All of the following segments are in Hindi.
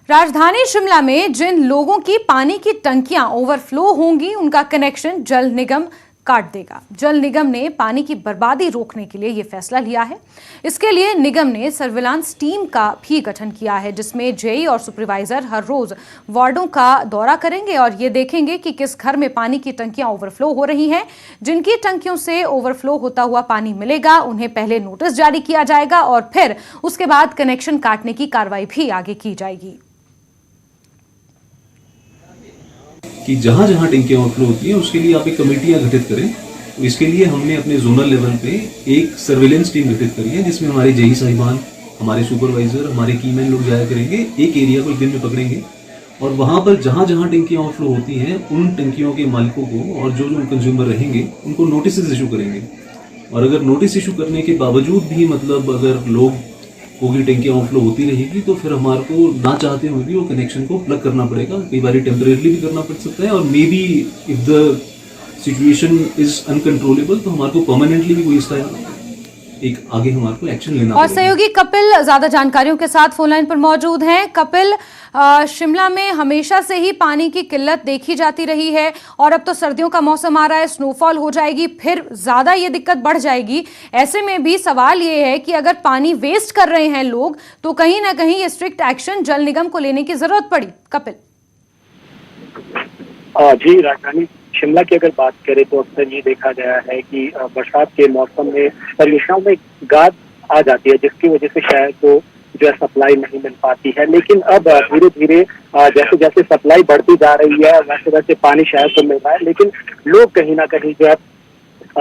राजधानी शिमला में जिन लोगों की पानी की टंकियां ओवरफ्लो होंगी उनका कनेक्शन जल निगम काट देगा। जल निगम ने पानी की बर्बादी रोकने के लिए यह फैसला लिया है। इसके लिए निगम ने सर्विलांस टीम का भी गठन किया है, जिसमें जेई और सुपरवाइजर हर रोज वार्डों का दौरा करेंगे और ये देखेंगे कि किस घर में पानी की टंकियां ओवरफ्लो हो रही हैं। जिनकी टंकियों से ओवरफ्लो होता हुआ पानी मिलेगा उन्हें पहले नोटिस जारी किया जाएगा और फिर उसके बाद कनेक्शन काटने की कार्रवाई भी आगे की जाएगी। कि जहां जहां टंकियां ओवरफ्लो होती हैं उसके लिए आप एक कमेटियां गठित करें। तो इसके लिए हमने अपने जोनल लेवल पे एक सर्विलेंस टीम गठित करी है, जिसमें हमारे जेई साहिबान, हमारे सुपरवाइजर, हमारे कीमैन लोग जाया करेंगे। एक एरिया को एक दिन में पकड़ेंगे और वहां पर जहां जहां टंकियां ओवरफ्लो होती हैं उन टंकियों के मालिकों को और जो जो कंज्यूमर रहेंगे उनको नोटिस इशू करेंगे। और अगर नोटिस इशू करने के बावजूद भी अगर लोग की टंकियां ओवरफ्लो होती रहेगी तो फिर हमारे को ना चाहते हुए भी वो कनेक्शन को प्लग करना पड़ेगा। कई बार टेम्परेरली भी करना पड़ सकता है और may be if the situation is uncontrollable तो हमारे को परमानेंटली भी कोई इसका एक आगे हमारे को एक्शन लेना और सहयोगी कपिल ज्यादा जानकारियों के साथ फोन लाइन पर मौजूद हैं। कपिल, शिमला में हमेशा से ही पानी की किल्लत देखी जाती रही है और अब तो सर्दियों का मौसम आ रहा है, स्नोफॉल हो जाएगी, फिर ज्यादा ये दिक्कत बढ़ जाएगी। ऐसे में भी सवाल ये है कि अगर पानी वेस्ट कर रहे हैं लोग तो कहीं ना कहीं ये स्ट्रिक्ट एक्शन जल निगम को लेने की जरूरत पड़ी। कपिल जी, राजधानी शिमला की अगर बात करें तो अक्सर ये देखा गया है कि बरसात के मौसम में परियोजनाओं में गाद आ जाती है, जिसकी वजह से शहर को जो है सप्लाई नहीं मिल पाती है। लेकिन अब धीरे धीरे जैसे जैसे सप्लाई बढ़ती जा रही है वैसे वैसे पानी शहर को मिल रहा है, लेकिन लोग कहीं ना कहीं जो है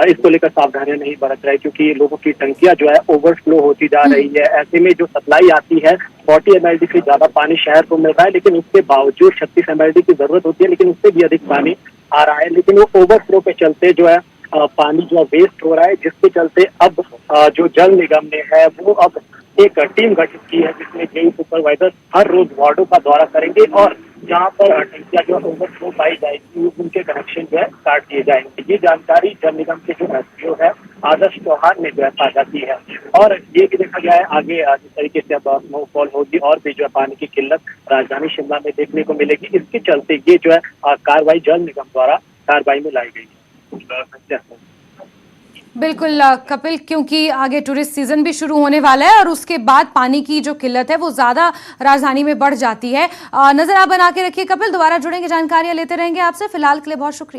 इसको लेकर सावधानियां नहीं बरत रहे, क्योंकि लोगों की टंकियां जो है ओवरफ्लो होती जा रही है। ऐसे में जो सप्लाई आती है 40 mld से ज्यादा पानी शहर को मिल रहा है, लेकिन उसके बावजूद 36 mld की जरूरत होती है, लेकिन उससे भी अधिक पानी आ रहा है। लेकिन वो ओवरफ्लो के चलते जो है पानी जो वेस्ट हो रहा है, जिसके चलते अब जो जल निगम ने है वो अब एक टीम गठित की है, जिसमें जेई सुपरवाइजर हर रोज वार्डों का दौरा करेंगे और जहां पर टंकियां जो ओवरफ्लो पाई जाएगी उनके कनेक्शन जो है काट दिए जाएंगे। ये जानकारी जल निगम के जो एसडीओ है आदर्श चौहान ने जो है साझा की है। और ये भी देखा गया है आगे जिस तरीके से अब स्नोफॉल होगी और भी जो है पानी की किल्लत राजधानी शिमला में देखने को मिलेगी, इसके चलते ये जो है कार्रवाई जल निगम द्वारा कार्रवाई में लाई गई है। बिल्कुल कपिल, क्योंकि आगे टूरिस्ट सीजन भी शुरू होने वाला है और उसके बाद पानी की जो किल्लत है वो ज्यादा राजधानी में बढ़ जाती है। नजर आप बना के रखिए कपिल, दोबारा जुड़ेंगे, जानकारियां लेते रहेंगे आपसे। फिलहाल के लिए बहुत शुक्रिया।